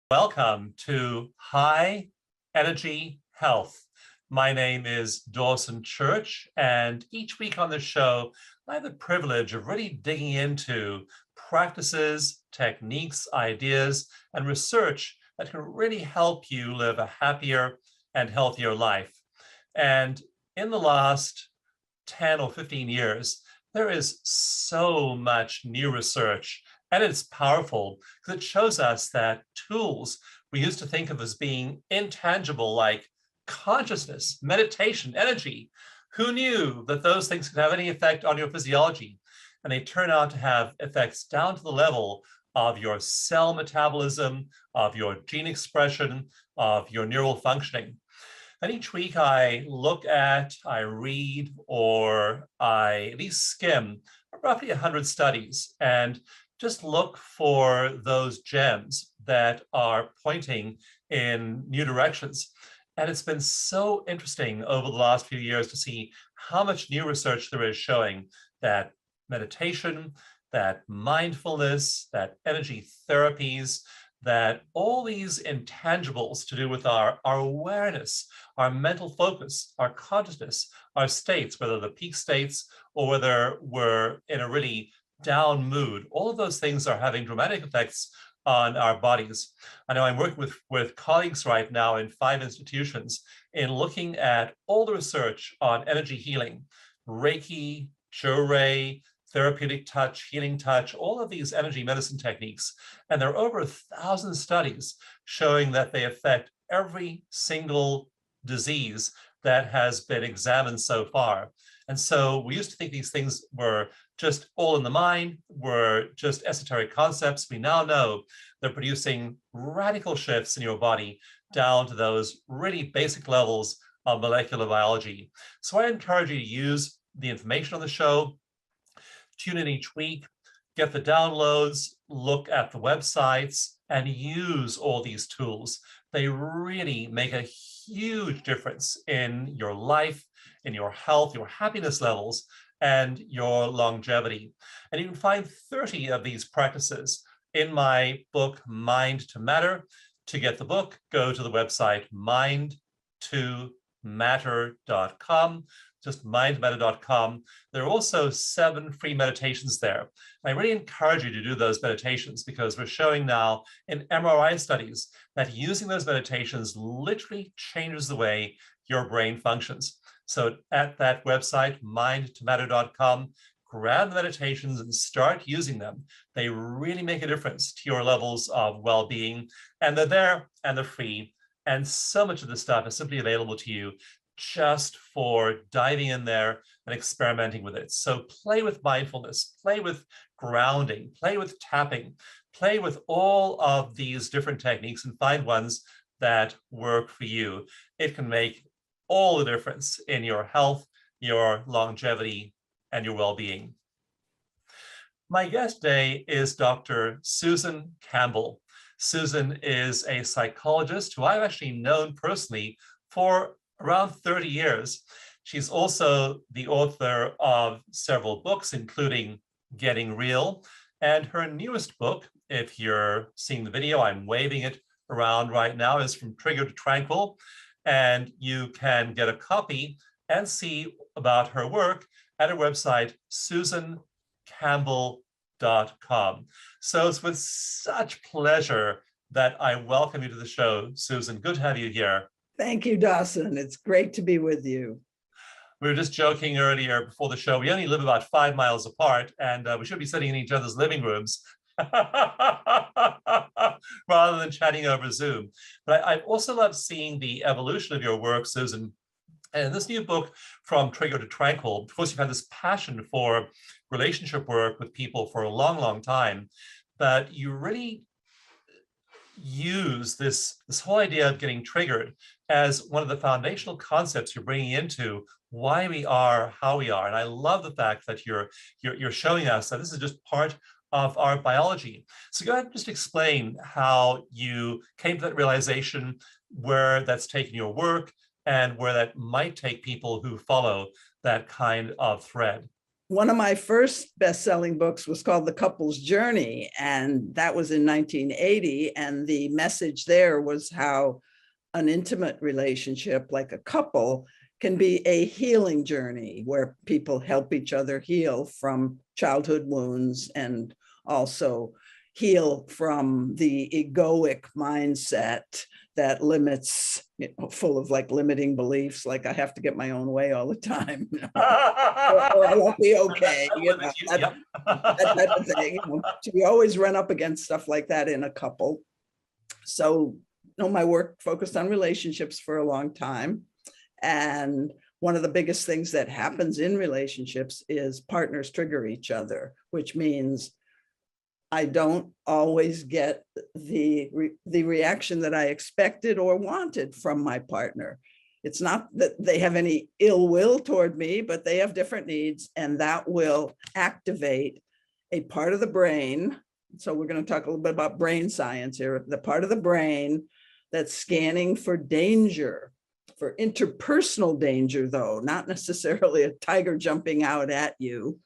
Welcome to High Energy Health. My name is Dawson Church, and each week on the show, I have the privilege of really digging into practices, techniques, ideas, and research that can really help you live a happier and healthier life. And in the last 10 or 15 years, there is so much new research, and it's powerful because it shows us that tools we used to think of as being intangible, like consciousness, meditation, energy, who knew that those things could have any effect on your physiology? And they turn out to have effects down to the level of your cell metabolism, of your gene expression, of your neural functioning. And each week I look at, I read, or I at least skim roughly 100 studies and just look for those gems that are pointing in new directions. And it's been so interesting over the last few years to see how much new research there is showing that meditation, that mindfulness, that energy therapies, that all these intangibles to do with our awareness, our mental focus, our consciousness, our states, whether the peak states or whether we're in a really down mood, all of those things are having dramatic effects on our bodies. I know I'm working with colleagues right now in 5 institutions in looking at all the research on energy healing, Reiki, Ray, therapeutic touch, healing touch, all of these energy medicine techniques. And there are over 1,000 studies showing that they affect every single disease that has been examined so far. And so we used to think these things were just all in the mind, were just esoteric concepts. We now know they're producing radical shifts in your body down to those really basic levels of molecular biology. So I encourage you to use the information on the show, tune in each week, get the downloads, look at the websites, and use all these tools. They really make a huge difference in your life, in your health, your happiness levels, and your longevity. And you can find 30 of these practices in my book, Mind to Matter. To get the book, go to the website mindtomatter.com. Just mindmatter.com. There are also 7 free meditations there. I really encourage you to do those meditations because we're showing now in MRI studies that using those meditations literally changes the way your brain functions. So at that website, mindtomatter.com, grab the meditations and start using them. They really make a difference to your levels of well-being, and they're there and they're free. And so much of this stuff is simply available to you just for diving in there and experimenting with it. So play with mindfulness, play with grounding, play with tapping, play with all of these different techniques and find ones that work for you. It can make all the difference in your health, your longevity, and your well-being. My guest today is Dr. Susan Campbell. Susan is a psychologist who I've actually known personally for around 30 years. She's also the author of several books, including Getting Real. And her newest book, if you're seeing the video, I'm waving it around right now, is From Trigger to Tranquil. And you can get a copy and see about her work at her website, susancampbell.com. So it's with such pleasure that I welcome you to the show, Susan. Good to have you here. Thank you, Dawson. It's great to be with you. We were just joking earlier before the show. We only live about 5 miles apart, and we should be sitting in each other's living rooms rather than chatting over Zoom. But I also love seeing the evolution of your work, Susan. And in this new book, From Trigger to Tranquil, of course, you've had this passion for relationship work with people for a long, long time, but you really use this whole idea of getting triggered as one of the foundational concepts you're bringing into why we are how we are. And I love the fact that you're showing us that this is just part of our biology. So go ahead and just explain how you came to that realization, where that's taken your work, and where that might take people who follow that kind of thread. one of my first best-selling books was called The Couple's Journey, and that was in 1980. And the message there was how an intimate relationship, like a couple, can be a healing journey where people help each other heal from childhood wounds and also heal from the egoic mindset that limits, full of like limiting beliefs, like I have to get my own way all the time, or I won't be okay, that type of thing. So we always run up against stuff like that in a couple. So, my work focused on relationships for a long time. And one of the biggest things that happens in relationships is partners trigger each other, which means I don't always get the reaction that I expected or wanted from my partner. It's not that they have any ill will toward me, but they have different needs, and that will activate a part of the brain. So we're going to talk a little bit about brain science here. The part of the brain that's scanning for danger, for interpersonal danger, though, not necessarily a tiger jumping out at you,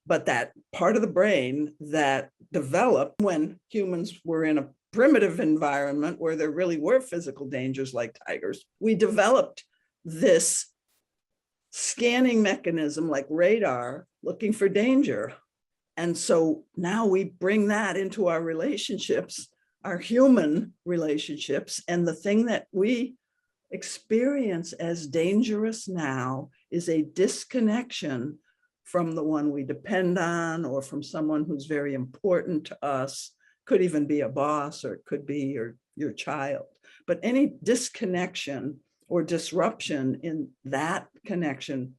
but that part of the brain that developed when humans were in a primitive environment where there really were physical dangers like tigers. We developed this scanning mechanism like radar looking for danger. And so now we bring that into our relationships, our human relationships. And the thing that we experience as dangerous now is a disconnection from the one we depend on, or from someone who's very important to us. Could even be a boss, or it could be your child. But any disconnection or disruption in that connection,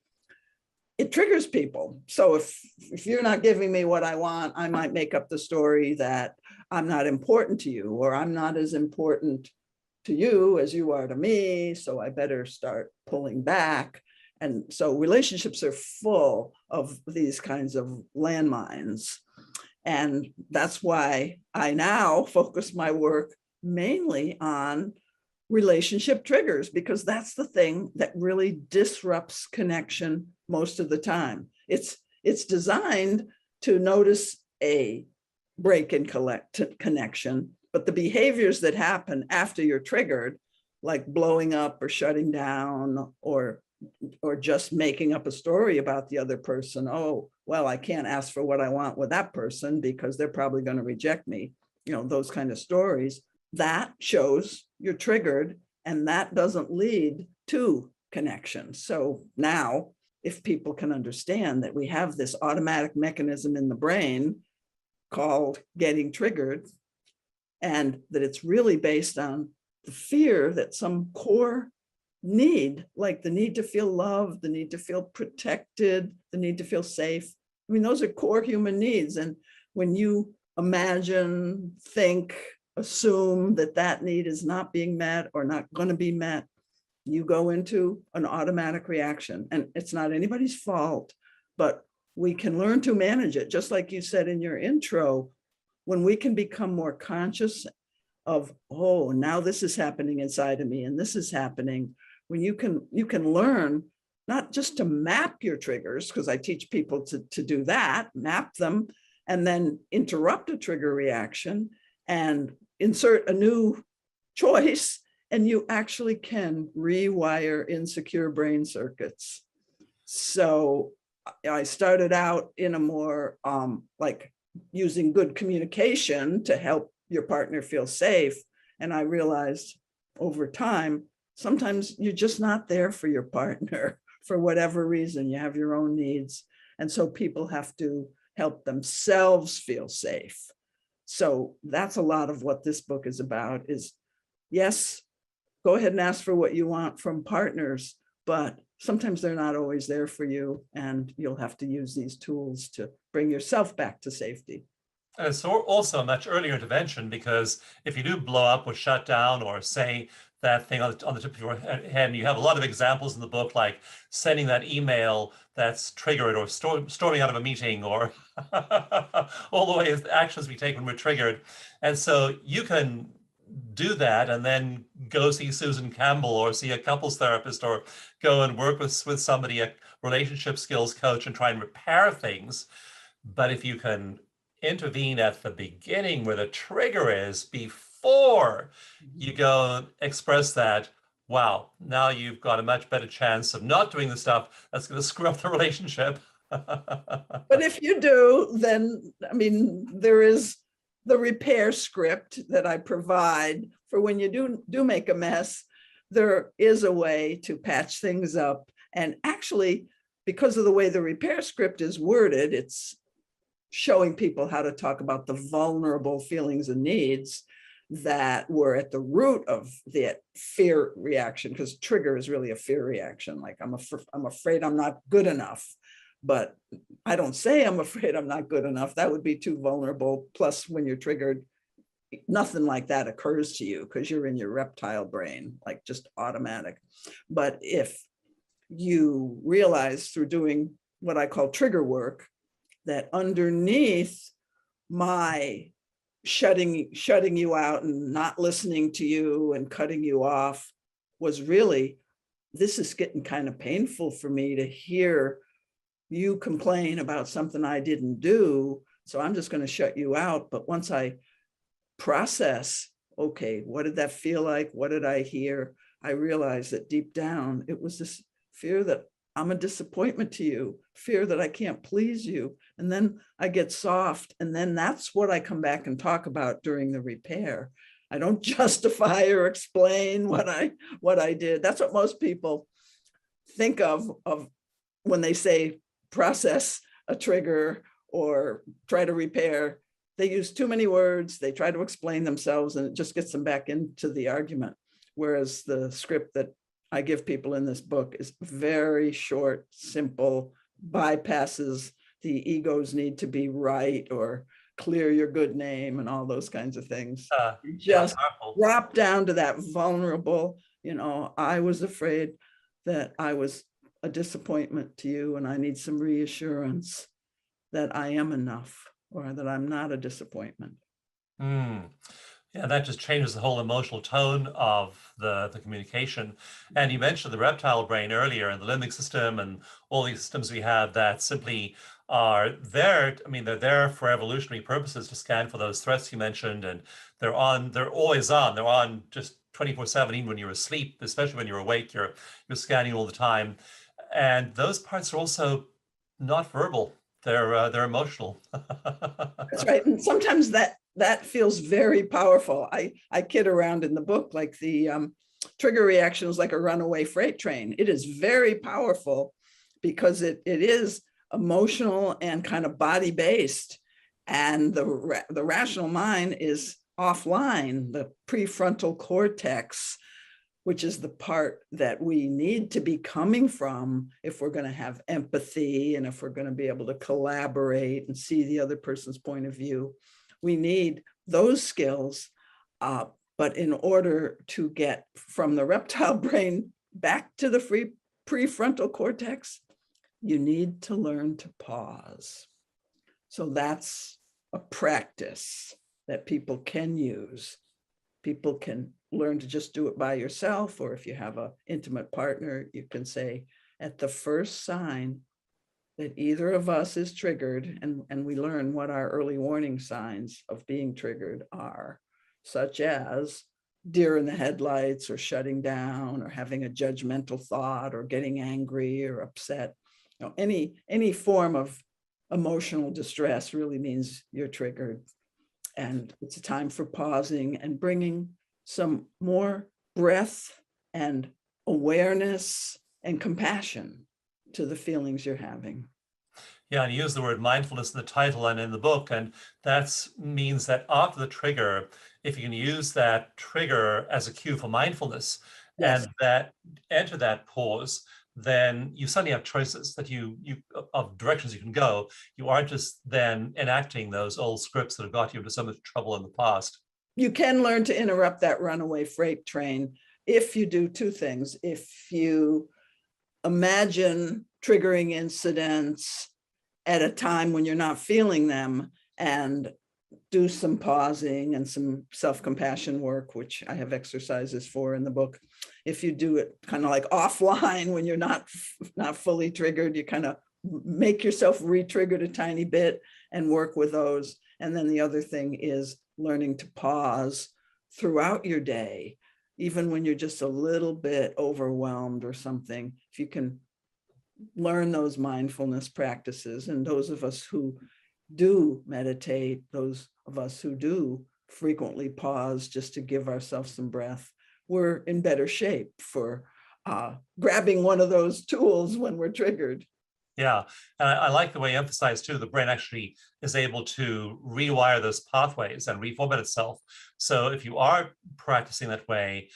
it triggers people. So if you're not giving me what I want, I might make up the story that I'm not important to you, or I'm not as important to you as you are to me, so I better start pulling back. And so relationships are full of these kinds of landmines. And that's why I now focus my work mainly on relationship triggers, because that's the thing that really disrupts connection most of the time. It's designed to notice a break in connection, but the behaviors that happen after you're triggered, like blowing up or shutting down, or just making up a story about the other person. Oh, well, I can't ask for what I want with that person because they're probably going to reject me. Those kind of stories, that shows you're triggered, and that doesn't lead to connection. So now, if people can understand that we have this automatic mechanism in the brain called getting triggered, and that it's really based on the fear that some core need, like the need to feel loved, the need to feel protected, the need to feel safe. I mean, those are core human needs. And when you imagine, think, assume that that need is not being met or not going to be met, you go into an automatic reaction. And it's not anybody's fault, but we can learn to manage it. Just like you said in your intro, when we can become more conscious of, oh, now this is happening inside of me and this is happening, when you can learn not just to map your triggers, because I teach people to do that, map them, and then interrupt a trigger reaction and insert a new choice, and you actually can rewire insecure brain circuits. So I started out in a more like using good communication to help your partner feel safe. And I realized over time, sometimes you're just not there for your partner for whatever reason. You have your own needs. And so people have to help themselves feel safe. So that's a lot of what this book is about, is yes, go ahead and ask for what you want from partners, but sometimes they're not always there for you, and you'll have to use these tools to bring yourself back to safety. And it's also a much earlier intervention, because if you do blow up or shut down or say that thing on the tip of your head, you have a lot of examples in the book, like sending that email that's triggered, or storming out of a meeting, or all the way actions we take when we're triggered. And so you can do that and then go see Susan Campbell or see a couples therapist or go and work with somebody, a relationship skills coach, and try and repair things. But if you can intervene at the beginning where the trigger is before you go and express that, wow, now you've got a much better chance of not doing the stuff that's going to screw up the relationship. But if you do, then, I mean, there is the repair script that I provide for when you do make a mess. There is a way to patch things up. And actually, because of the way the repair script is worded, it's showing people how to talk about the vulnerable feelings and needs that were at the root of the fear reaction, because trigger is really a fear reaction. Like I'm afraid I'm not good enough. But I don't say I'm afraid I'm not good enough. That would be too vulnerable. Plus, when you're triggered, nothing like that occurs to you because you're in your reptile brain, like just automatic. But if you realize through doing what I call trigger work, that underneath my shutting you out and not listening to you and cutting you off was really, this is getting kind of painful for me to hear you complain about something I didn't do, so I'm just going to shut you out. But once I process, okay, what did that feel like? What did I hear? I realized that deep down, it was this fear that I'm a disappointment to you, fear that I can't please you. And then I get soft. And then that's what I come back and talk about during the repair. I don't justify or explain what I did. That's what most people think of when they say process a trigger or try to repair. They use too many words, they try to explain themselves, and it just gets them back into the argument. Whereas the script that I give people in this book is very short, simple, bypasses the ego's need to be right or clear your good name and all those kinds of things. Just drop down to that vulnerable, I was afraid that I was a disappointment to you, and I need some reassurance that I am enough or that I'm not a disappointment. Yeah, that just changes the whole emotional tone of the communication. And you mentioned the reptile brain earlier and the limbic system and all these systems we have that simply are there. I mean, they're there for evolutionary purposes to scan for those threats you mentioned, and they're always on. They're on just 24/7, even when you're asleep, especially when you're awake, you're scanning all the time. And those parts are also not verbal. They're emotional. That's right. And sometimes that feels very powerful. I kid around in the book, like the trigger reaction is like a runaway freight train. It is very powerful because it is emotional and kind of body based. And the rational mind is offline. The prefrontal cortex, which is the part that we need to be coming from if we're going to have empathy and if we're going to be able to collaborate and see the other person's point of view. We need those skills. But in order to get from the reptile brain back to the prefrontal cortex, you need to learn to pause. So that's a practice that people can use. People can learn to just do it by yourself, or if you have an intimate partner, you can say, at the first sign that either of us is triggered, and we learn what our early warning signs of being triggered are, such as deer in the headlights or shutting down or having a judgmental thought or getting angry or upset. Any form of emotional distress really means you're triggered. And it's a time for pausing and bringing some more breath and awareness and compassion to the feelings you're having. Yeah, and you use the word mindfulness in the title and in the book, and that means that after the trigger, if you can use that trigger as a cue for mindfulness, Yes. and that enter that pause, then you suddenly have choices that you of directions you can go. You aren't just then enacting those old scripts that have got you into so much trouble in the past. You can learn to interrupt that runaway freight train if you do two things. If you imagine triggering incidents at a time when you're not feeling them and do some pausing and some self-compassion work, which I have exercises for in the book. If you do it kind of like offline when you're not fully triggered, you kind of make yourself re-triggered a tiny bit and work with those. And then the other thing is learning to pause throughout your day, even when you're just a little bit overwhelmed or something. If you can learn those mindfulness practices, and those of us who do meditate, those of us who do frequently pause just to give ourselves some breath, we're in better shape for grabbing one of those tools when we're triggered. Yeah, and I like the way you emphasize too, the brain actually is able to rewire those pathways and reformat itself. So if you are practicing that way,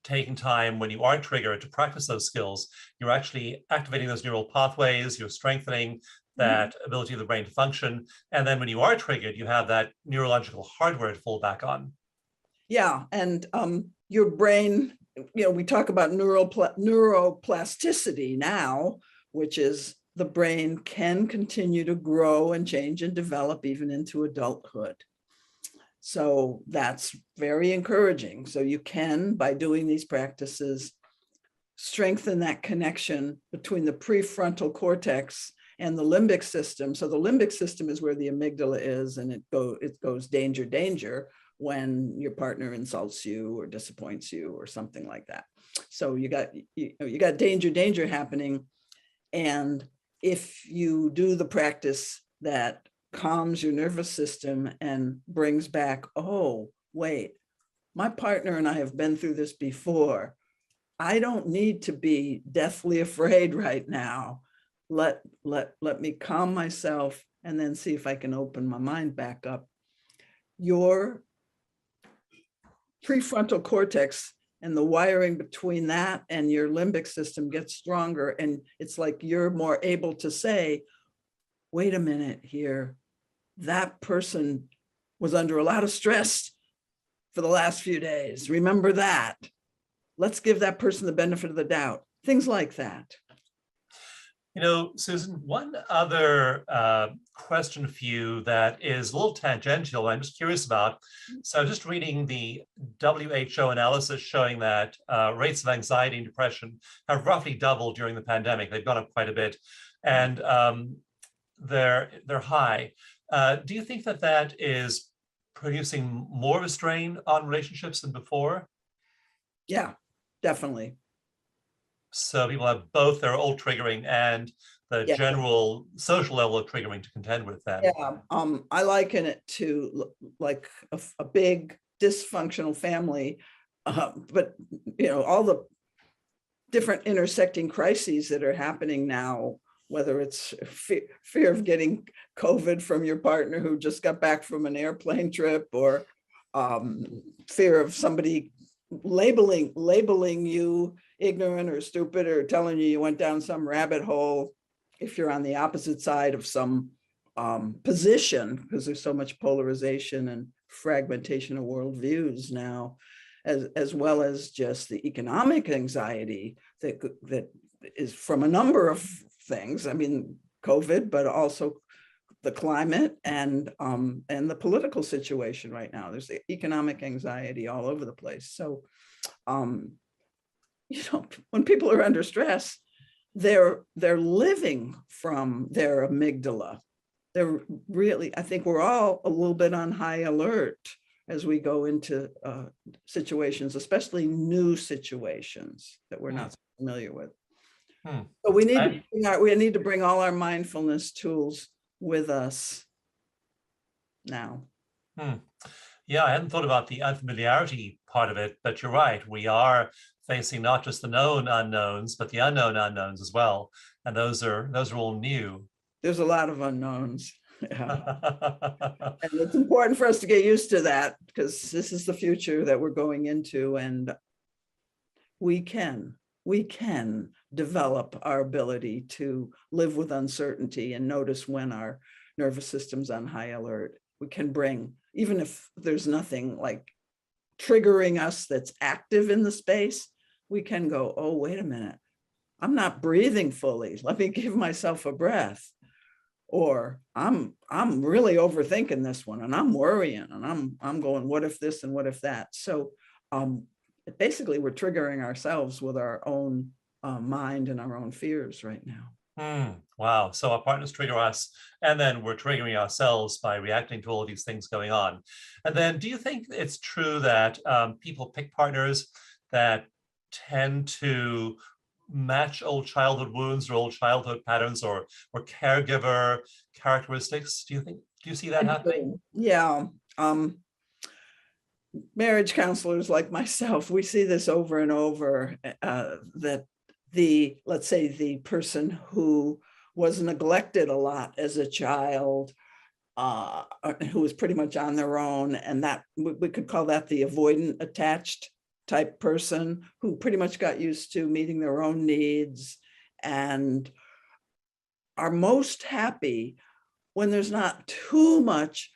taking time when you are triggered to practice those skills, you're actually activating those neural pathways, you're strengthening that ability of the brain to function. And then when you are triggered, you have that neurological hardware to fall back on. Yeah, and your brain, we talk about neuroplasticity now, which is the brain can continue to grow and change and develop even into adulthood. So that's very encouraging. So you can, by doing these practices, strengthen that connection between the prefrontal cortex and the limbic system. So the limbic system is where the amygdala is, and it goes danger, danger when your partner insults you or disappoints you or something like that. So you got danger, danger happening. And if you do the practice that calms your nervous system and brings back, oh, wait, my partner and I have been through this before. I don't need to be deathly afraid right now. Let me calm myself and then see if I can open my mind back up. Your prefrontal cortex and the wiring between that and your limbic system gets stronger. And it's like you're more able to say, wait a minute here, that person was under a lot of stress for the last few days. Remember that. Let's give that person the benefit of the doubt. Things like that. Susan, one other question for you that is a little tangential, I'm just curious about. So just reading the WHO analysis showing that rates of anxiety and depression have roughly doubled during the pandemic. They've gone up quite a bit, and they're high. Do you think that is producing more of a strain on relationships than before? Yeah, definitely. So people have both their old triggering and the Yeah. general social level of triggering to contend with them. Yeah, I liken it to like a big dysfunctional family, but all the different intersecting crises that are happening now, whether it's fear of getting COVID from your partner who just got back from an airplane trip, or fear of somebody labeling you ignorant or stupid, or telling you went down some rabbit hole if you're on the opposite side of some position, because there's so much polarization and fragmentation of worldviews now, as well as just the economic anxiety that is from a number of things. I mean, COVID, but also the climate and the political situation right now. There's the economic anxiety all over the place. So, when people are under stress, they're living from their amygdala. They're really, I think we're all a little bit on high alert as we go into situations, especially new situations that we're not familiar with. So we need to bring all our mindfulness tools with us now. Yeah, I hadn't thought about the unfamiliarity part of it, but you're right. We are facing not just the known unknowns, but the unknown unknowns as well. And those are all new. There's a lot of unknowns. Yeah. And it's important for us to get used to that, because this is the future that we're going into, and we can develop our ability to live with uncertainty and notice when our nervous system's on high alert. We can bring, even if there's nothing like triggering us that's active in the space, we can go, oh, wait a minute, I'm not breathing fully. Let me give myself a breath. or I'm really overthinking this one, and I'm worrying, and I'm going, what if this and what if that? So basically we're triggering ourselves with our own mind and our own fears right now. Wow. So our partners trigger us, and then we're triggering ourselves by reacting to all of these things going on. And then do you think it's true that people pick partners that tend to match old childhood wounds or old childhood patterns or caregiver characteristics? Do you see that happening? Yeah. Marriage counselors like myself, we see this over and over, that let's say the person who was neglected a lot as a child, who was pretty much on their own, and that we could call that the avoidant attached type person, who pretty much got used to meeting their own needs and are most happy when there's not too much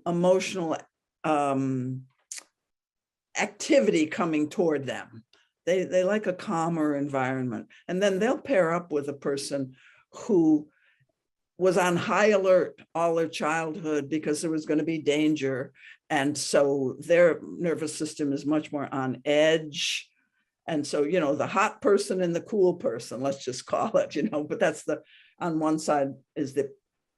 emotional activity coming toward them. They like a calmer environment. And then they'll pair up with a person who was on high alert all their childhood because there was going to be danger. And so their nervous system is much more on edge. And so, the hot person and the cool person, let's just call it, but that's on one side is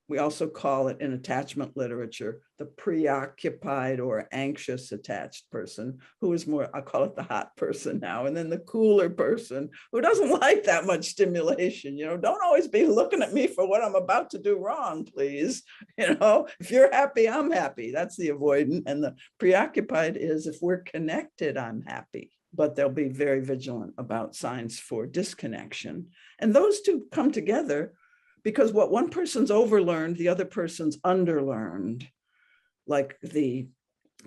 we also call it in attachment literature, the preoccupied or anxious attached person, who is more, I call it the hot person now. And then the cooler person who doesn't like that much stimulation. Don't always be looking at me for what I'm about to do wrong, please. If you're happy, I'm happy. That's the avoidant. And the preoccupied is, if we're connected, I'm happy. But they'll be very vigilant about signs for disconnection. And those two come together because what one person's overlearned, the other person's underlearned. Like the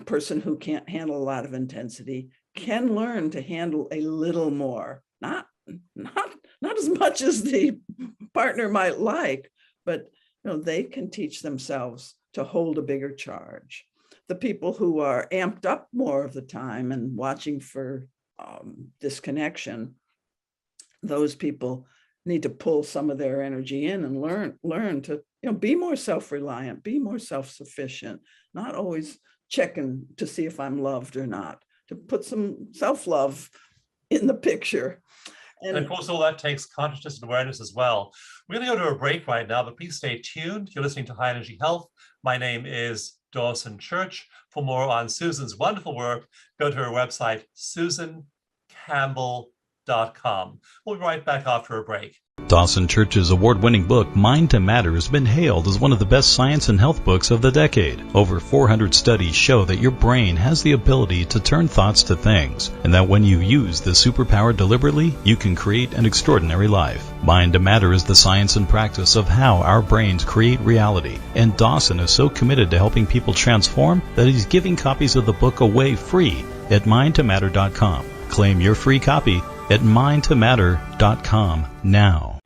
person who can't handle a lot of intensity can learn to handle a little more, not as much as the partner might like, but they can teach themselves to hold a bigger charge. The people who are amped up more of the time and watching for disconnection, those people need to pull some of their energy in and learn to be more self-reliant, be more self-sufficient, not always checking to see if I'm loved or not, to put some self-love in the picture. And of course, all that takes consciousness and awareness as well. We're going to go to a break right now, but please stay tuned. You're listening to High Energy Health. My name is Dawson Church. For more on Susan's wonderful work, go to her website, susancampbell.com. We'll be right back after a break. Dawson Church's award-winning book, Mind to Matter, has been hailed as one of the best science and health books of the decade. Over 400 studies show that your brain has the ability to turn thoughts to things, and that when you use this superpower deliberately, you can create an extraordinary life. Mind to Matter is the science and practice of how our brains create reality, and Dawson is so committed to helping people transform that he's giving copies of the book away free at mindtomatter.com. Claim your free copy at mindtomatter.com now.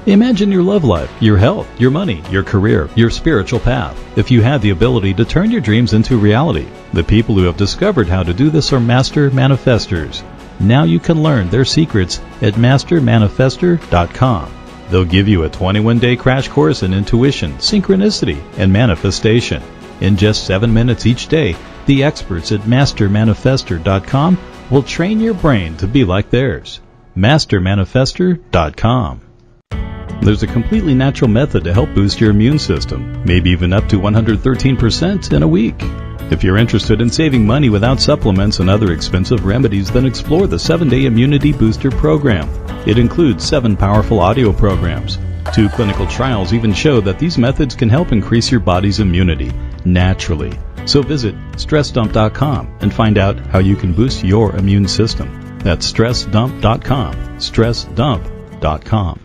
Imagine your love life, your health, your money, your career, your spiritual path. If you had the ability to turn your dreams into reality, the people who have discovered how to do this are master manifestors. Now you can learn their secrets at mastermanifestor.com. They'll give you a 21-day crash course in intuition, synchronicity, and manifestation. In just 7 minutes each day, the experts at mastermanifestor.com will train your brain to be like theirs. mastermanifestor.com. There's a completely natural method to help boost your immune system, maybe even up to 113% in a week. If you're interested in saving money without supplements and other expensive remedies, then explore the 7-Day Immunity Booster Program. It includes 7 powerful audio programs. 2 clinical trials even show that these methods can help increase your body's immunity naturally. So visit StressDump.com and find out how you can boost your immune system. That's StressDump.com. StressDump.com.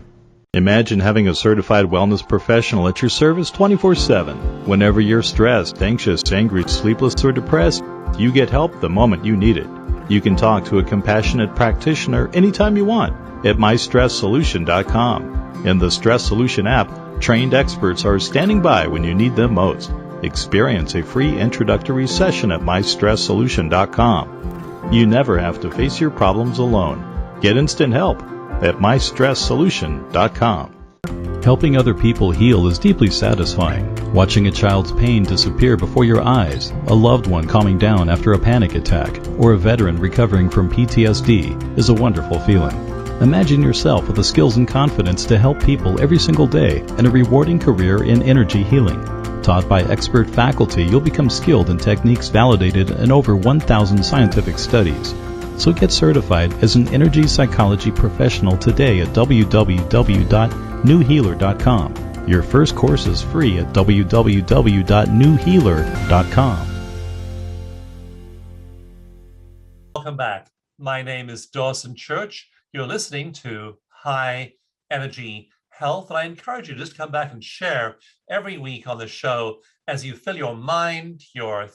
Imagine having a certified wellness professional at your service 24/7. Whenever you're stressed, anxious, angry, sleepless, or depressed, you get help the moment you need it. You can talk to a compassionate practitioner anytime you want at MyStressSolution.com. In the Stress Solution app, trained experts are standing by when you need them most. Experience a free introductory session at MyStressSolution.com. You never have to face your problems alone. Get instant help at MyStressSolution.com. Helping other people heal is deeply satisfying. Watching a child's pain disappear before your eyes, a loved one calming down after a panic attack, or a veteran recovering from PTSD is a wonderful feeling. Imagine yourself with the skills and confidence to help people every single day and a rewarding career in energy healing. Taught by expert faculty, you'll become skilled in techniques validated in over 1,000 scientific studies. So get certified as an energy psychology professional today at www.newhealer.com. Your first course is free at www.newhealer.com. Welcome back. My name is Dawson Church. You're listening to High Energy Health, and I encourage you to just come back and share every week on the show as you fill your mind, your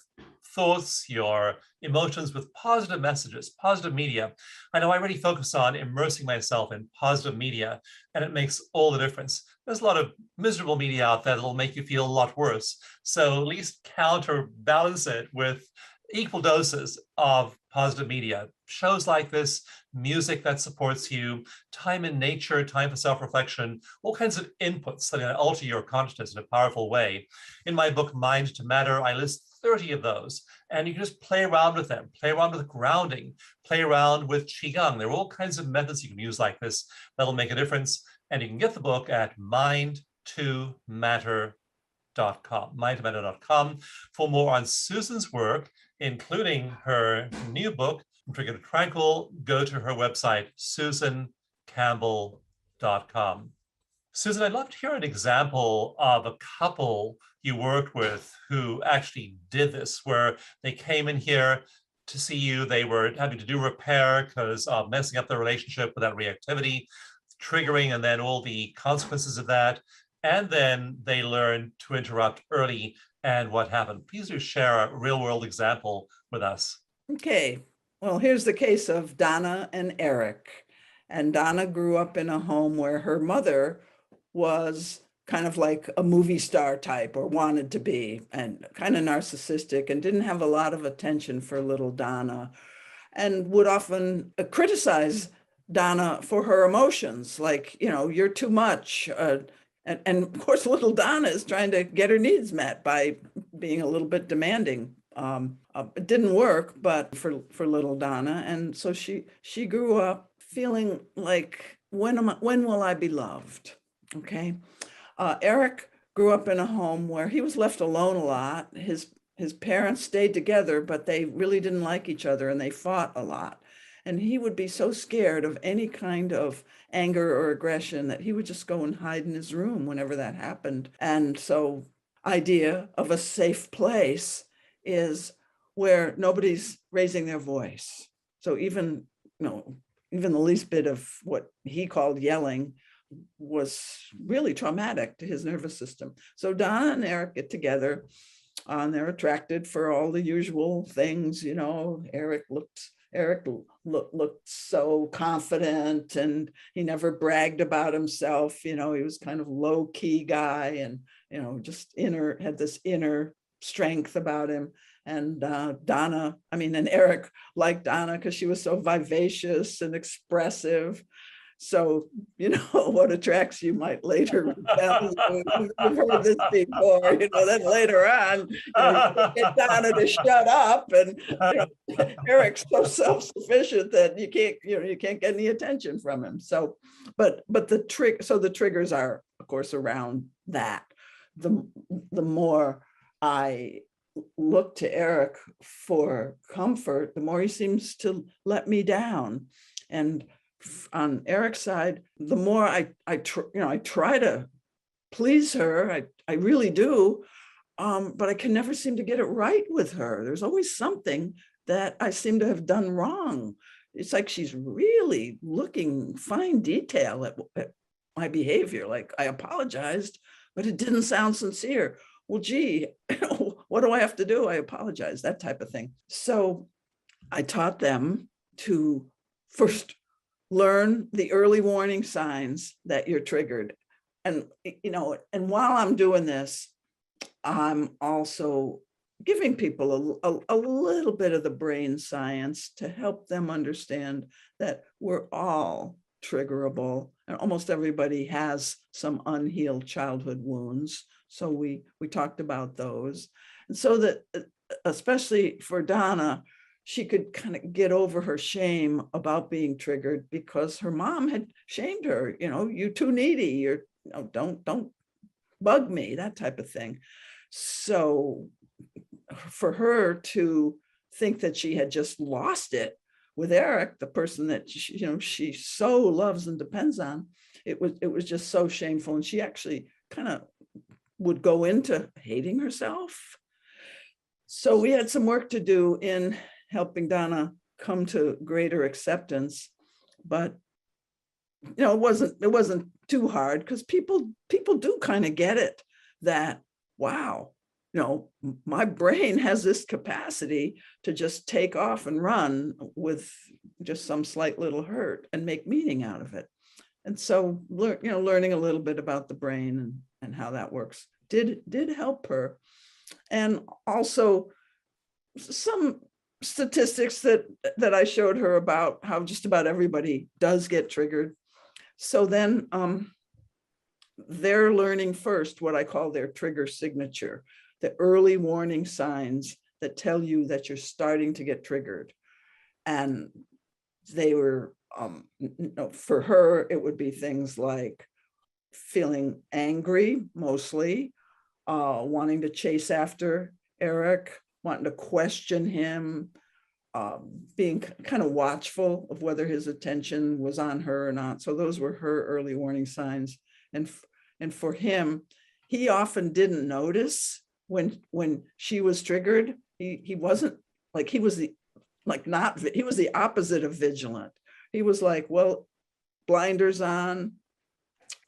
thoughts, your emotions with positive messages, positive media. I know I really focus on immersing myself in positive media, and it makes all the difference. There's a lot of miserable media out there that'll make you feel a lot worse. So at least counterbalance it with equal doses of positive media. Shows like this, music that supports you, time in nature, time for self-reflection, all kinds of inputs that are going to alter your consciousness in a powerful way. In my book, Mind to Matter, I list 30 of those, and you can just play around with them, play around with grounding, play around with Qigong. There are all kinds of methods you can use like this that'll make a difference, and you can get the book at mindtomatter.com for more on Susan's work, including her new book, From Trigger to Tranquil. Go to her website, susancampbell.com. Susan, I'd love to hear an example of a couple you worked with who actually did this, where they came in here to see you, they were having to do repair because of messing up their relationship with that reactivity, triggering, and then all the consequences of that. And then they learned to interrupt early, and what happened. Please do share a real world example with us. Okay, well, here's the case of Donna and Eric. And Donna grew up in a home where her mother was kind of like a movie star type, or wanted to be, and kind of narcissistic, and didn't have a lot of attention for little Donna, and would often criticize Donna for her emotions, like, you know, you're too much. And of course, little Donna is trying to get her needs met by being a little bit demanding. It didn't work, but for little Donna, and so she grew up feeling like, when will I be loved? Okay. Eric grew up in a home where he was left alone a lot. His parents stayed together, but they really didn't like each other, and they fought a lot. And he would be so scared of any kind of anger or aggression that he would just go and hide in his room whenever that happened. And so, idea of a safe place is where nobody's raising their voice. So even the least bit of what he called yelling was really traumatic to his nervous system. So Donna and Eric get together, and they're attracted for all the usual things. You know, Eric looked so confident, and he never bragged about himself. You know, he was kind of low key guy, and, you know, just had this inner strength about him. And and Eric liked Donna because she was so vivacious and expressive. So, you know, what attracts you might later rebel. You've heard this before, you know, then later on, you get Donna to shut up, and, Eric's so self-sufficient that you can't get any attention from him. So, but the triggers are, of course, around that. The more I look to Eric for comfort, the more he seems to let me down. And on Eric's side, the more I try to please her, I really do, but I can never seem to get it right with her. There's always something that I seem to have done wrong. It's like she's really looking fine detail at my behavior. Like, I apologized, but it didn't sound sincere. Well, gee, what do I have to do? I apologize, that type of thing. So I taught them to first learn the early warning signs that you're triggered. And, and while I'm doing this, I'm also giving people a little bit of the brain science to help them understand that we're all triggerable, And almost everybody has some unhealed childhood wounds. So we talked about those. And so that, especially for Donna, she could kind of get over her shame about being triggered because her mom had shamed her, you're too needy, don't bug me, that type of thing. So for her to think that she had just lost it with Eric, the person that she so loves and depends on, it was just so shameful. And she actually kind of would go into hating herself. So we had some work to do in helping Donna come to greater acceptance, but it wasn't too hard, because people do kind of get it, that wow, my brain has this capacity to just take off and run with just some slight little hurt and make meaning out of it. And so learning a little bit about the brain and how that works did help her. And also some statistics that I showed her about how just about everybody does get triggered. So then they're learning first what I call their trigger signature, the early warning signs that tell you that you're starting to get triggered. And they were, for her, it would be things like feeling angry, mostly, wanting to chase after Eric, wanting to question him, being kind of watchful of whether his attention was on her or not. So those were her early warning signs. And for him, he often didn't notice when she was triggered. He wasn't like, he was the opposite of vigilant. He was like, well, blinders on.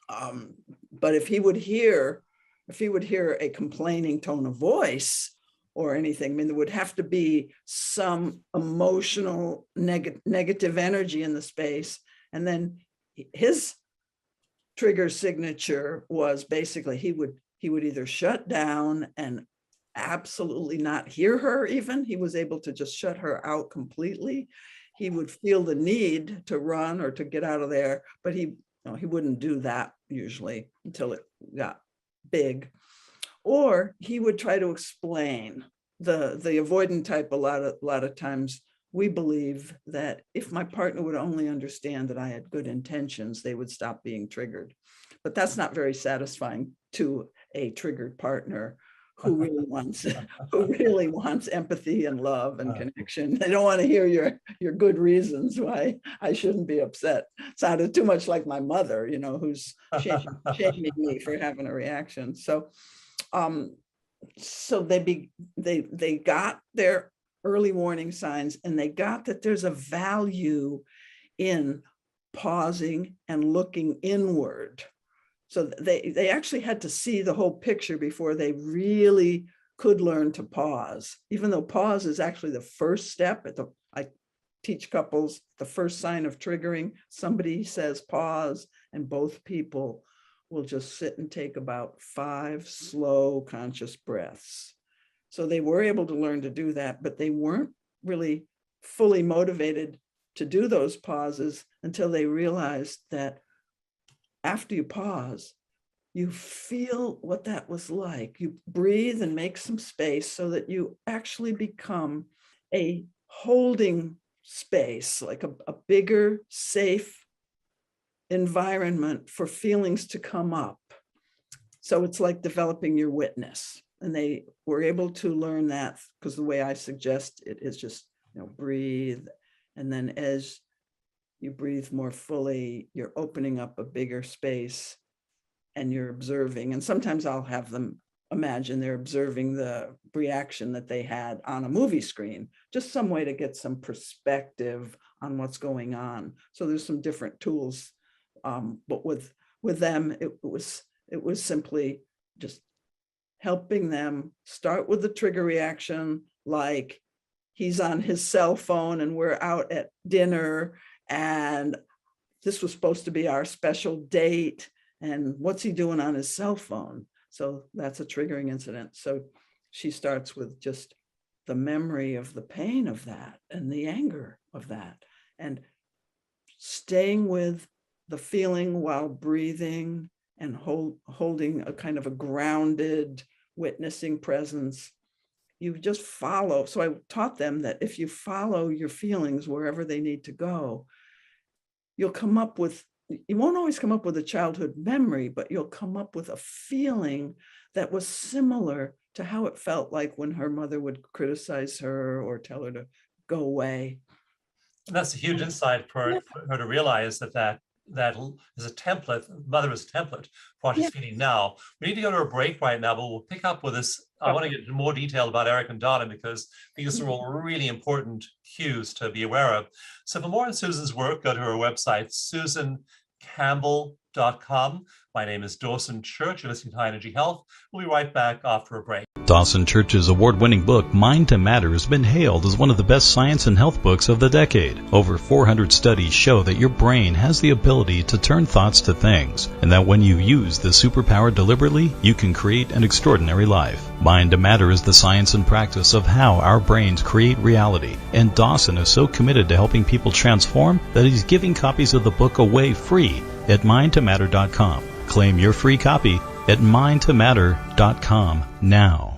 But if he would hear a complaining tone of voice or anything, I mean, there would have to be some emotional negative energy in the space. And then his trigger signature was basically he would either shut down and absolutely not hear her. Even he was able to just shut her out completely. He would feel the need to run or to get out of there, but he wouldn't do that usually until it got big. Or he would try to explain. The avoidant type, a lot of times we believe that if my partner would only understand that I had good intentions, they would stop being triggered. But that's not very satisfying to a triggered partner who really wants empathy and love and connection. They don't want to hear your good reasons why I shouldn't be upset. Sounded too much like my mother, who's shaming me for having a reaction. So they got their early warning signs, and they got that there's a value in pausing and looking inward. So they actually had to see the whole picture before they really could learn to pause, even though pause is actually the first step. I teach couples, the first sign of triggering, somebody says pause, and both people will just sit and take about 5 slow conscious breaths. So they were able to learn to do that, but they weren't really fully motivated to do those pauses until they realized that after you pause, you feel what that was like. You breathe and make some space so that you actually become a holding space, like a bigger, safe environment for feelings to come up. So it's like developing your witness. And they were able to learn that, because the way I suggest it is just, breathe. And then as you breathe more fully, you're opening up a bigger space and you're observing. And sometimes I'll have them imagine they're observing the reaction that they had on a movie screen, just some way to get some perspective on what's going on. So there's some different tools. But with them, it was simply just helping them start with the trigger reaction, like he's on his cell phone and we're out at dinner and this was supposed to be our special date, and what's he doing on his cell phone? So that's a triggering incident. So she starts with just the memory of the pain of that and the anger of that, and staying with the feeling while breathing and holding a kind of a grounded, witnessing presence. You just follow. So I taught them that if you follow your feelings wherever they need to go, you'll come up with, you won't always come up with a childhood memory, but you'll come up with a feeling that was similar to how it felt like when her mother would criticize her or tell her to go away. And that's a huge insight for her to realize that is a template. Mother is a template for what she's feeling now. We need to go to a break right now, but we'll pick up with this. I want to get into more detail about Eric and Donna because these are all really important cues to be aware of. So for more on Susan's work, go to her website, susancampbell.com. My name is Dawson Church. You're listening to High Energy Health. We'll be right back after a break. Dawson Church's award-winning book, Mind to Matter, has been hailed as one of the best science and health books of the decade. Over 400 studies show that your brain has the ability to turn thoughts to things, and that when you use this superpower deliberately, you can create an extraordinary life. Mind to Matter is the science and practice of how our brains create reality, and Dawson is so committed to helping people transform that he's giving copies of the book away free at mindtomatter.com. Claim your free copy at mindtomatter.com now.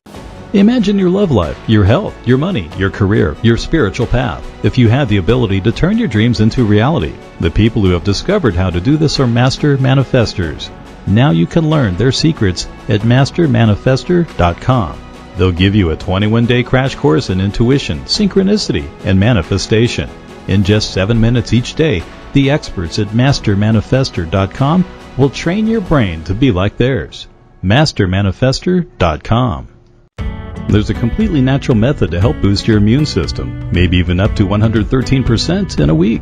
Imagine your love life, your health, your money, your career, your spiritual path. If you had the ability to turn your dreams into reality, the people who have discovered how to do this are master manifestors. Now you can learn their secrets at mastermanifestor.com. They'll give you a 21-day crash course in intuition, synchronicity, and manifestation. In just 7 minutes each day, the experts at mastermanifestor.com will train your brain to be like theirs. mastermanifestor.com. There's a completely natural method to help boost your immune system, maybe even up to 113% in a week.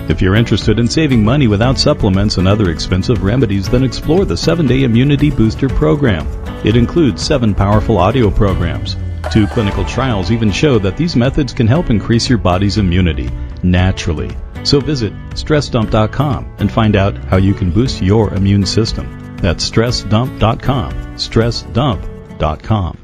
If you're interested in saving money without supplements and other expensive remedies, then explore the 7-Day Immunity Booster Program. It includes 7 powerful audio programs. 2 clinical trials even show that these methods can help increase your body's immunity naturally. So visit StressDump.com and find out how you can boost your immune system. That's StressDump.com. StressDump.com.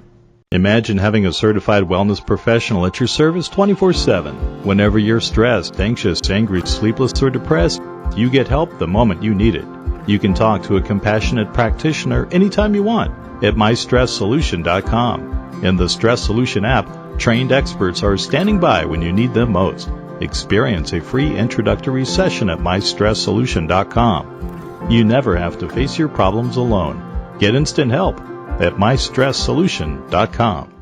Imagine having a certified wellness professional at your service 24/7. Whenever you're stressed, anxious, angry, sleepless, or depressed, you get help the moment you need it. You can talk to a compassionate practitioner anytime you want at mystresssolution.com. In the Stress Solution app, trained experts are standing by when you need them most. Experience a free introductory session at mystresssolution.com. You never have to face your problems alone. Get instant help at mystresssolution.com.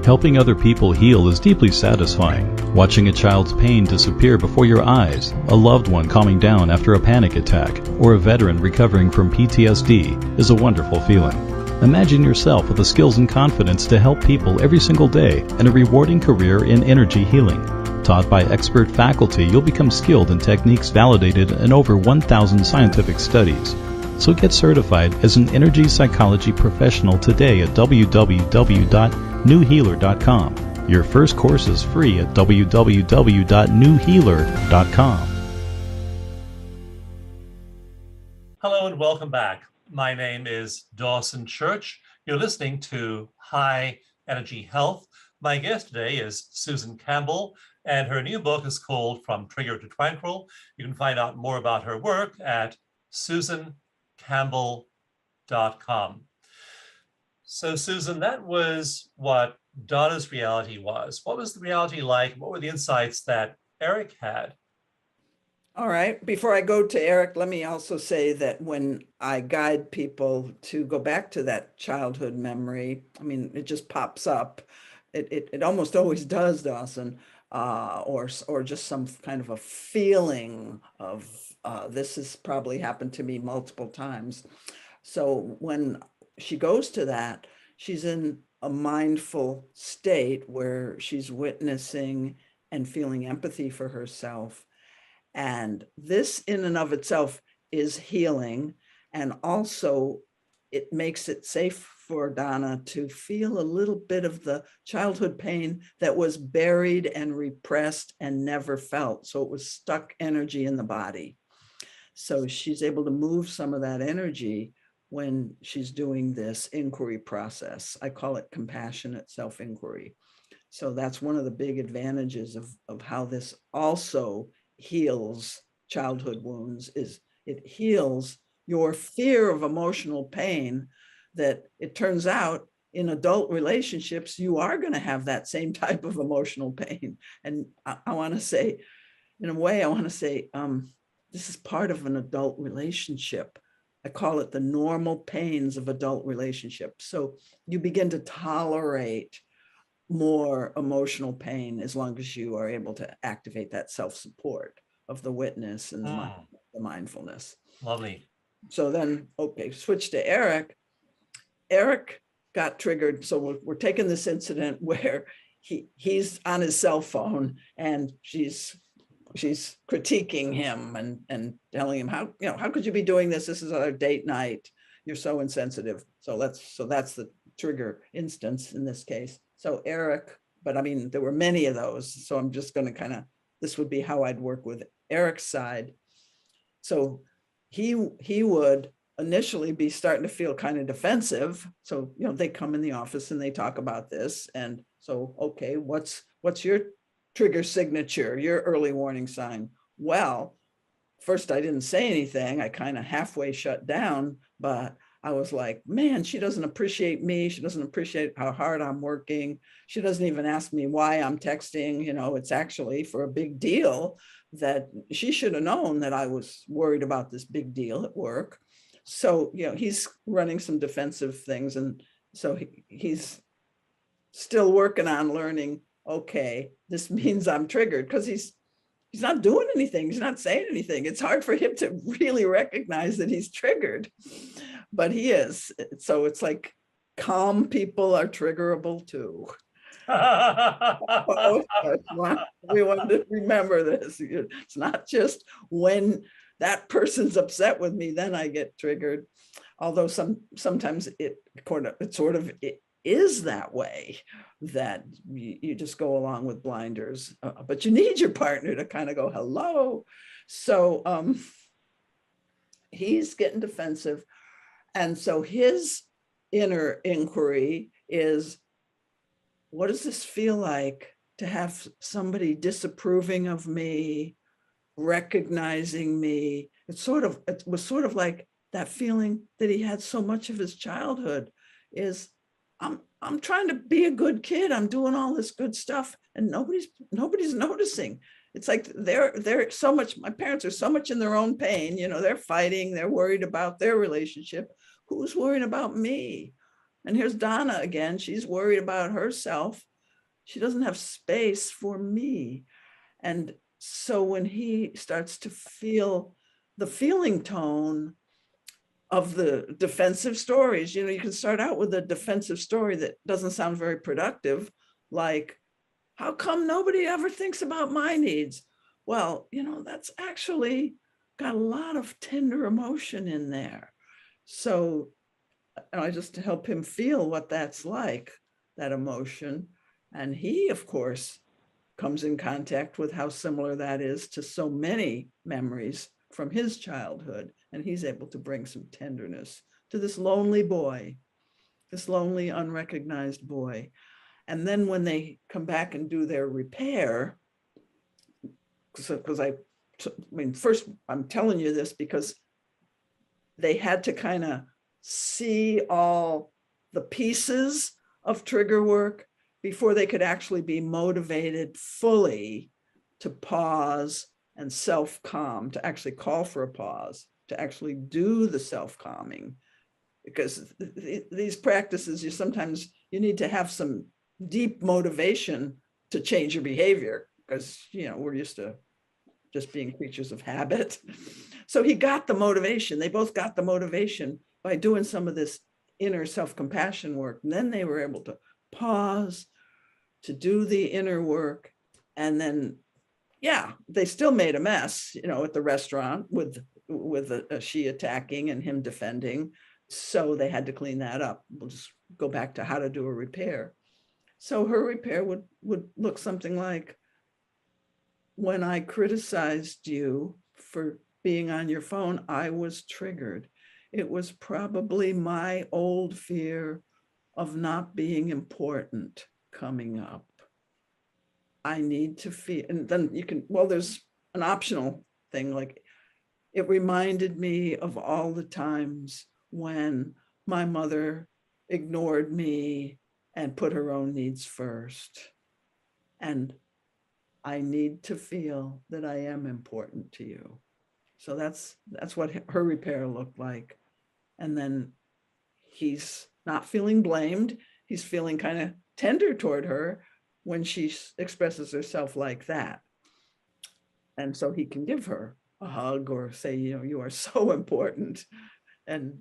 Helping other people heal is deeply satisfying. Watching a child's pain disappear before your eyes, a loved one calming down after a panic attack, or a veteran recovering from PTSD is a wonderful feeling. Imagine yourself with the skills and confidence to help people every single day and a rewarding career in energy healing. Taught by expert faculty, you'll become skilled in techniques validated in over 1,000 scientific studies. So get certified as an energy psychology professional today at www.newhealer.com. Your first course is free at www.newhealer.com. Hello and welcome back. My name is Dawson Church. You're listening to High Energy Health. My guest today is Susan Campbell, and her new book is called From Trigger to Tranquil. You can find out more about her work at susancampbell.com. So Susan, that was what Donna's reality was. What was the reality like? What were the insights that Eric had? All right. Before I go to Eric, let me also say that when I guide people to go back to that childhood memory, I mean, it just pops up. It almost always does, Dawson, or just some kind of a feeling of this has probably happened to me multiple times. So when she goes to that, she's in a mindful state where she's witnessing and feeling empathy for herself. And this in and of itself is healing. And also it makes it safe for Donna to feel a little bit of the childhood pain that was buried and repressed and never felt. So it was stuck energy in the body. So she's able to move some of that energy when she's doing this inquiry process. I call it compassionate self-inquiry. So that's one of the big advantages of how this also heals childhood wounds, is it heals your fear of emotional pain, that it turns out in adult relationships, you are going to have that same type of emotional pain. And I want to say, in a way, I want to say, this is part of an adult relationship. I call it the normal pains of adult relationships. So you begin to tolerate more emotional pain as long as you are able to activate that self-support of the witness and the mindfulness. Lovely. So then, okay, switch to Eric. Eric got triggered. So we're taking this incident where he's on his cell phone and she's critiquing him and telling him, how could you be doing this? This is our date night. You're so insensitive. So that's the trigger instance in this case. So Eric, but I mean, there were many of those. So I'm just going to this would be how I'd work with Eric's side. So he would initially be starting to feel kind of defensive. So, they come in the office and they talk about this. And so, okay, what's your trigger signature, your early warning sign? Well, first I didn't say anything. I kind of halfway shut down, but I was like, man, she doesn't appreciate me. She doesn't appreciate how hard I'm working. She doesn't even ask me why I'm texting. It's actually for a big deal that she should have known that I was worried about this big deal at work. So, he's running some defensive things. And so he's still working on learning, okay, this means I'm triggered, because he's not doing anything. He's not saying anything. It's hard for him to really recognize that he's triggered, but he is. So it's like calm people are triggerable too. We want to remember this. It's not just when that person's upset with me, then I get triggered. Although sometimes it sort of is that way, that you just go along with blinders, but you need your partner to kind of go, hello. So he's getting defensive. And so his inner inquiry is, what does this feel like to have somebody disapproving of me, recognizing me? It was sort of like that feeling that he had so much of his childhood is, I'm trying to be a good kid. I'm doing all this good stuff and nobody's noticing. It's like they're so much, my parents are so much in their own pain, they're fighting, they're worried about their relationship. Who's worried about me? And here's Donna again. She's worried about herself. She doesn't have space for me. And so when he starts to feel the feeling tone of the defensive stories, you can start out with a defensive story that doesn't sound very productive, like, how come nobody ever thinks about my needs? Well, that's actually got a lot of tender emotion in there. So I just help him feel what that's like, that emotion. And he, of course, comes in contact with how similar that is to so many memories from his childhood. And he's able to bring some tenderness to this lonely boy, this lonely, unrecognized boy. And then when they come back and do their repair, because first I'm telling you this because they had to kind of see all the pieces of trigger work before they could actually be motivated fully to pause and self-calm, to actually call for a pause, to actually do the self-calming. Because these practices, you need to have some deep motivation to change your behavior, because we're used to just being creatures of habit. So he got the motivation. They both got the motivation by doing some of this inner self-compassion work. And then they were able to pause, to do the inner work. And then, they still made a mess, at the restaurant with she attacking and him defending. So they had to clean that up. We'll just go back to how to do a repair. So her repair would look something like, when I criticized you for being on your phone, I was triggered. It was probably my old fear of not being important coming up. I need to feel, and then there's an optional thing like, It reminded me of all the times when my mother ignored me and put her own needs first. And I need to feel that I am important to you. So that's what her repair looked like. And then he's not feeling blamed. He's feeling kind of tender toward her when she expresses herself like that. And so he can give her a hug or say, you are so important. And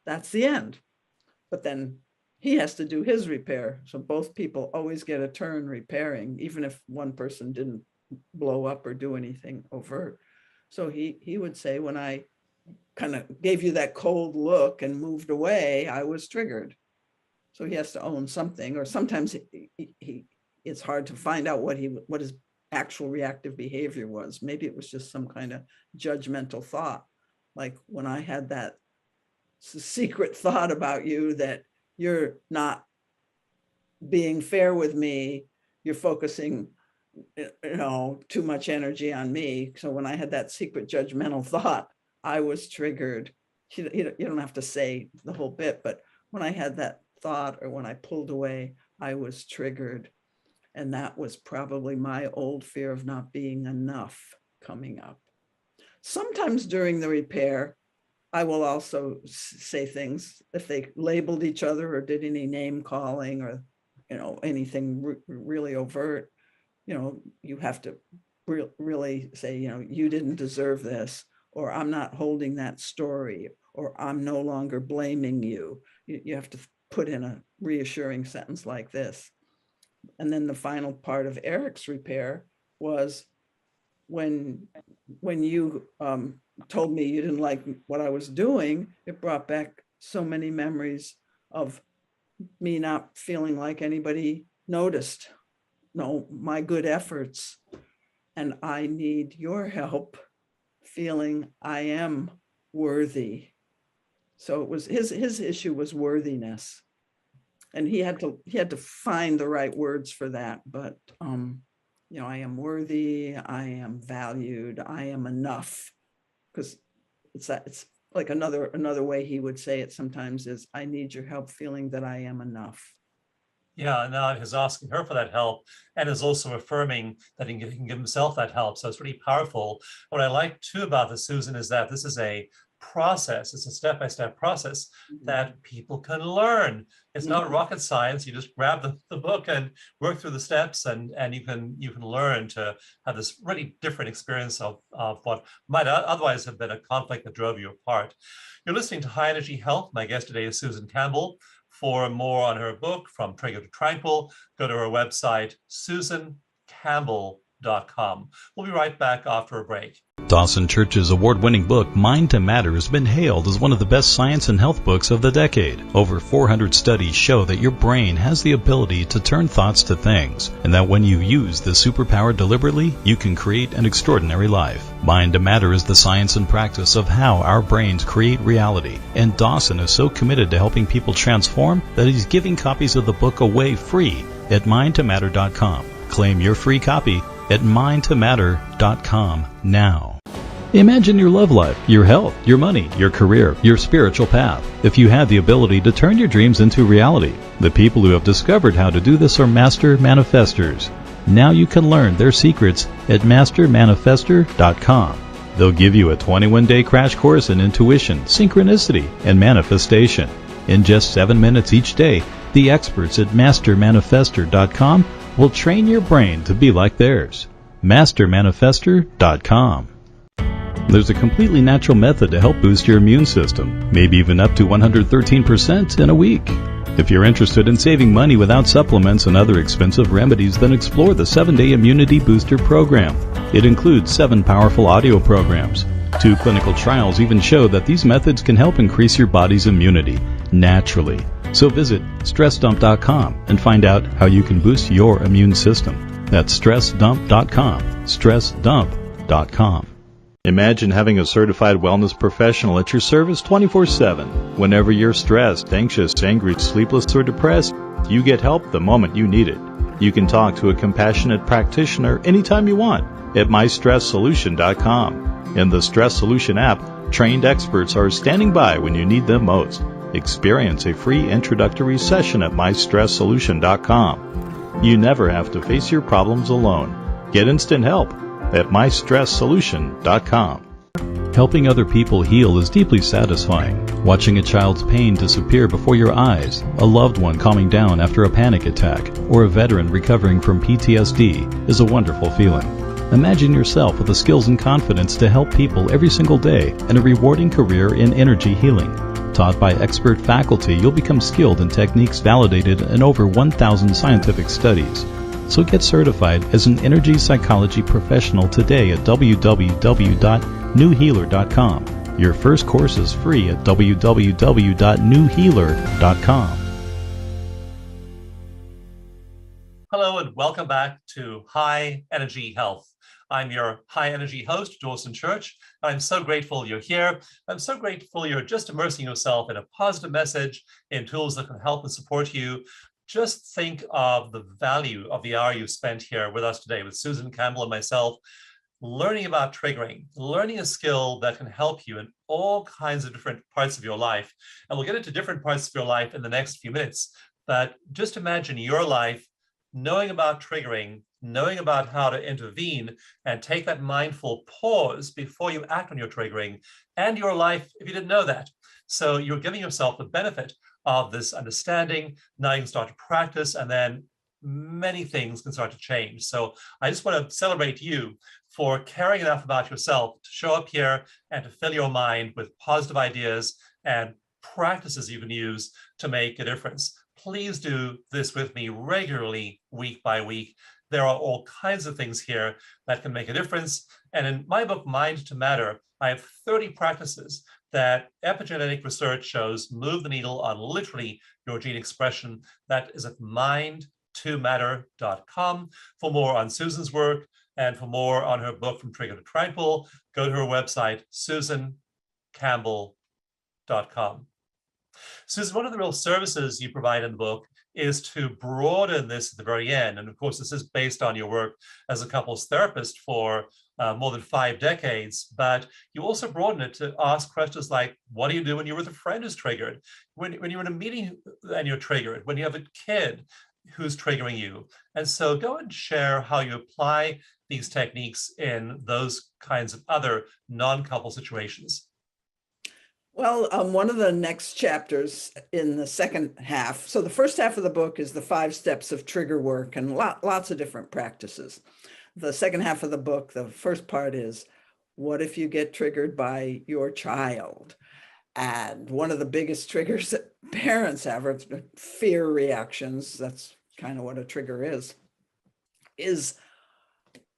that's the end. But then he has to do his repair. So both people always get a turn repairing, even if one person didn't blow up or do anything overt. So he would say, when I kind of gave you that cold look and moved away, I was triggered. So he has to own something, or sometimes it's hard to find out what his actual reactive behavior was. Maybe it was just some kind of judgmental thought. Like when I had that secret thought about you that you're not being fair with me, you're focusing, too much energy on me. So when I had that secret judgmental thought, I was triggered. You don't have to say the whole bit, but when I had that thought or when I pulled away, I was triggered. And that was probably my old fear of not being enough coming up. Sometimes during the repair, I will also say things if they labeled each other or did any name calling or, anything really overt. You have to really say, you didn't deserve this, or I'm not holding that story, or I'm no longer blaming you. You have to put in a reassuring sentence like this. And then the final part of Eric's repair was when you told me you didn't like what I was doing, it brought back so many memories of me not feeling like anybody noticed, my good efforts. And I need your help feeling I am worthy. So it was his issue was worthiness. And he had to find the right words for that. But, I am worthy, I am valued, I am enough. Because it's like another way he would say it sometimes is, I need your help feeling that I am enough. Yeah, now he's asking her for that help and is also affirming that he can give himself that help. So it's really powerful. What I like too about this, Susan, is that this is a process. It's a step-by-step process that people can learn. It's not rocket science. You just grab the book and work through the steps, and you can learn to have this really different experience of what might otherwise have been a conflict that drove you apart. You're listening to High Energy Health. My guest today is Susan Campbell. For more on her book, From Trigger to Tranquil, go to her website, susancampbell.com. We'll be right back after a break. Dawson Church's award-winning book, Mind to Matter, has been hailed as one of the best science and health books of the decade. Over 400 studies show that your brain has the ability to turn thoughts to things, and that when you use the superpower deliberately, you can create an extraordinary life. Mind to Matter is the science and practice of how our brains create reality, and Dawson is so committed to helping people transform that he's giving copies of the book away free at mindtomatter.com. Claim your free copy at mindtomatter.com now. Imagine your love life, your health, your money, your career, your spiritual path. If you had the ability to turn your dreams into reality, the people who have discovered how to do this are master manifestors. Now you can learn their secrets at mastermanifestor.com. They'll give you a 21-day crash course in intuition, synchronicity, and manifestation. In just 7 minutes each day, the experts at mastermanifestor.com will train your brain to be like theirs. mastermanifestor.com. There's a completely natural method to help boost your immune system, maybe even up to 113% in a week. If you're interested in saving money without supplements and other expensive remedies, then explore the 7-Day Immunity Booster Program. It includes 7 powerful audio programs. 2 clinical trials even show that these methods can help increase your body's immunity naturally. So visit StressDump.com and find out how you can boost your immune system. That's StressDump.com. StressDump.com. Imagine having a certified wellness professional at your service 24/7. Whenever you're stressed, anxious, angry, sleepless, or depressed, you get help the moment you need it. You can talk to a compassionate practitioner anytime you want at MyStressSolution.com. In the Stress Solution app, trained experts are standing by when you need them most. Experience a free introductory session at mystresssolution.com. You never have to face your problems alone. Get instant help at mystresssolution.com. Helping other people heal is deeply satisfying. Watching a child's pain disappear before your eyes, a loved one calming down after a panic attack, or a veteran recovering from PTSD is a wonderful feeling. Imagine yourself with the skills and confidence to help people every single day and a rewarding career in energy healing. Taught by expert faculty, you'll become skilled in techniques validated in over 1,000 scientific studies. So get certified as an energy psychology professional today at www.newhealer.com. Your first course is free at www.newhealer.com. Hello and welcome back to High Energy Health. I'm your high energy host, Dawson Church. I'm so grateful you're here. I'm so grateful you're just immersing yourself in a positive message, in tools that can help and support you. Just think of the value of the hour you spent here with us today with Susan, Campbell, and myself, learning about triggering, learning a skill that can help you in all kinds of different parts of your life. And we'll get into different parts of your life in the next few minutes. But just imagine your life knowing about triggering, knowing about how to intervene and take that mindful pause before you act on your triggering, and your life if you didn't know that. So you're giving yourself the benefit of this understanding. Now you can start to practice, and then many things can start to change. So I just want to celebrate you for caring enough about yourself to show up here and to fill your mind with positive ideas and practices you can use to make a difference. Please do this with me regularly, week by week. There are all kinds of things here that can make a difference. And in my book, Mind to Matter, I have 30 practices that epigenetic research shows move the needle on literally your gene expression. That is at mindtomatter.com. For more on Susan's work and for more on her book, From Trigger to Tranquil, go to her website, susancampbell.com. Susan, one of the real services you provide in the book is to broaden this at the very end. And of course, this is based on your work as a couples therapist for more than 5 decades, but you also broaden it to ask questions like, what do you do when you're with a friend who's triggered? When you're in a meeting and you're triggered? When you have a kid who's triggering you? And so go and share how you apply these techniques in those kinds of other non-couple situations. Well, one of the next chapters in the second half, so the first half of the book is the 5 steps of trigger work and lots of different practices. The second half of the book, the first part is, what if you get triggered by your child? And one of the biggest triggers that parents have are fear reactions. That's kind of what a trigger is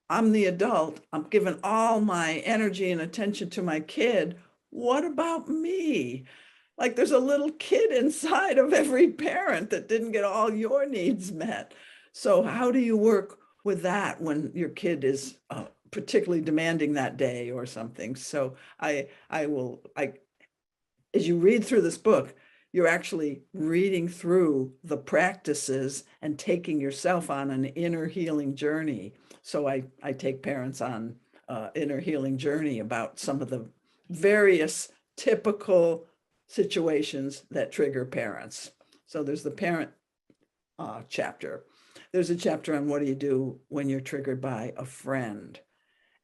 I'm the adult, I'm giving all my energy and attention to my kid. What about me? Like there's a little kid inside of every parent that didn't get all your needs met. So how do you work with that when your kid is particularly demanding that day or something? So as you read through this book, you're actually reading through the practices and taking yourself on an inner healing journey. So I take parents on inner healing journey about some of the various typical situations that trigger parents. So there's the parent chapter. There's a chapter on what do you do when you're triggered by a friend.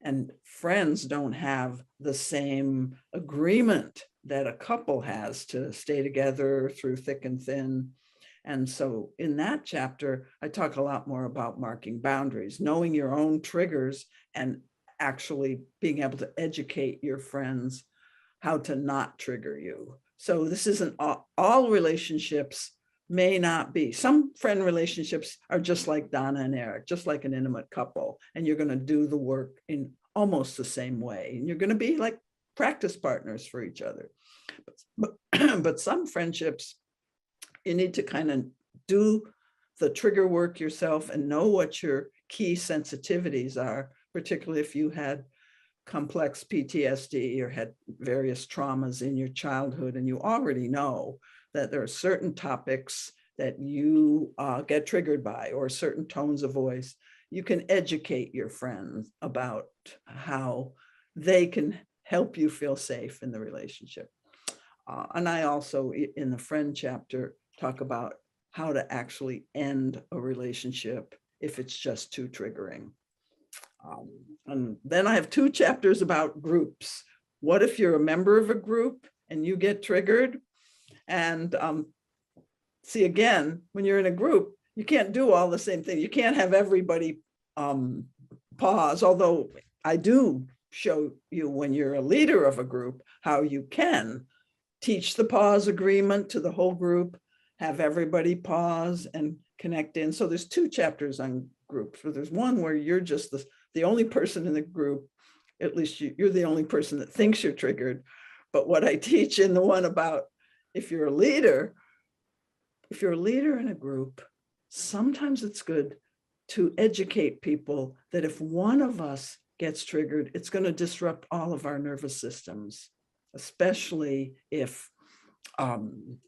And friends don't have the same agreement that a couple has to stay together through thick and thin. And so in that chapter, I talk a lot more about marking boundaries, knowing your own triggers, and actually being able to educate your friends how to not trigger you. So this isn't all relationships may not be. Some friend relationships are just like Donna and Eric, just like an intimate couple, and you're going to do the work in almost the same way. And you're going to be like practice partners for each other. But some friendships, you need to kind of do the trigger work yourself and know what your key sensitivities are, particularly if you had complex PTSD or had various traumas in your childhood, and you already know that there are certain topics that you get triggered by or certain tones of voice. You can educate your friends about how they can help you feel safe in the relationship. And I also, in the friend chapter, talk about how to actually end a relationship if it's just too triggering. And then I have 2 chapters about groups. What if you're a member of a group and you get triggered? And see, again, when you're in a group, you can't do all the same thing. You can't have everybody pause, although I do show you when you're a leader of a group how you can teach the pause agreement to the whole group, have everybody pause and connect in. So there's 2 chapters on groups. So there's one where you're just the only person in the group, at least you're the only person that thinks you're triggered. But what I teach in the one about if you're a leader in a group, sometimes it's good to educate people that if one of us gets triggered, it's going to disrupt all of our nervous systems, especially if it's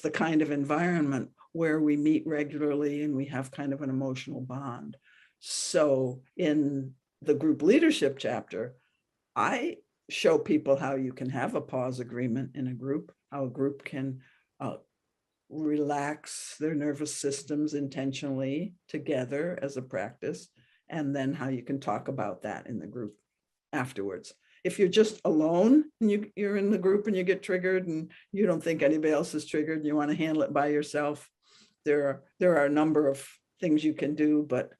the kind of environment where we meet regularly and we have kind of an emotional bond. So in the group leadership chapter, I show people how you can have a pause agreement in a group, how a group can relax their nervous systems intentionally together as a practice, and then how you can talk about that in the group afterwards. If you're just alone and you're in the group and you get triggered and you don't think anybody else is triggered and you want to handle it by yourself, there are a number of things you can do, but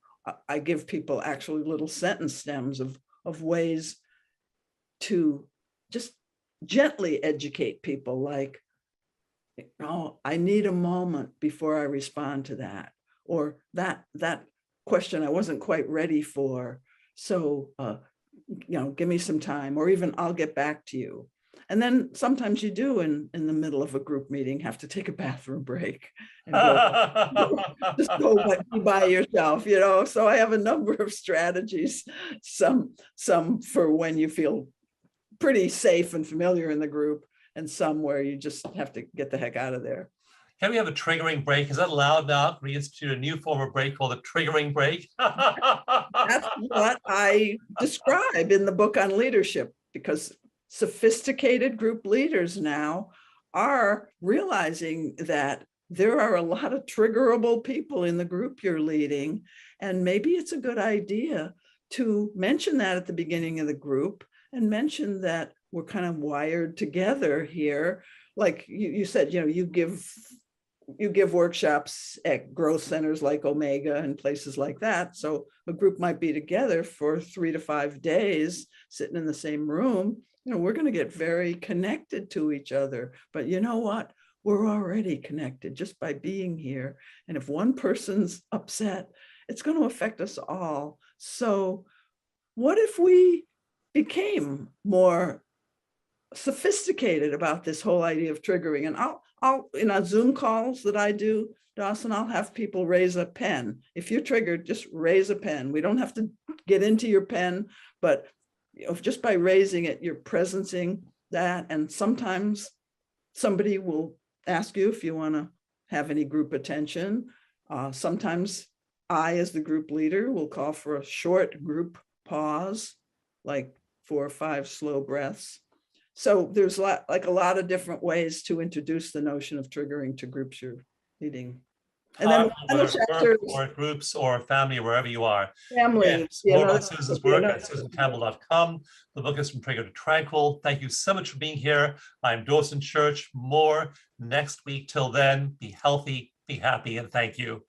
I give people actually little sentence stems of ways to just gently educate people, like, oh, I need a moment before I respond to that, or that question I wasn't quite ready for. So, give me some time, or even I'll get back to you. And then sometimes you do in the middle of a group meeting have to take a bathroom break and just go by yourself, So I have a number of strategies, some for when you feel pretty safe and familiar in the group, and some where you just have to get the heck out of there. Can we have a triggering break? Is that allowed now? Can we institute a new form of break called a triggering break? That's what I describe in the book on leadership, because sophisticated group leaders now are realizing that there are a lot of triggerable people in the group you're leading. And maybe it's a good idea to mention that at the beginning of the group, and mention that we're kind of wired together here. Like you said, you give workshops at growth centers like Omega and places like that. So a group might be together for 3 to 5 days, sitting in the same room. We're going to get very connected to each other. But you know what? We're already connected just by being here. And if one person's upset, it's going to affect us all. So what if we became more sophisticated about this whole idea of triggering? And I'll in our Zoom calls that I do, Dawson, I'll have people raise a pen. If you're triggered, just raise a pen. We don't have to get into your pen, but just by raising it, you're presencing that. And sometimes somebody will ask you if you want to have any group attention. Sometimes I, as the group leader, will call for a short group pause, like 4 or 5 slow breaths. So there's a lot of different ways to introduce the notion of triggering to groups you're leading. And then chapters, or groups or family, wherever you are. Family. More about Susan's work at susancampbell.com. The book is From Trigger to Tranquil. Thank you so much for being here. I'm Dawson Church. More next week. Till then, be healthy, be happy, and thank you.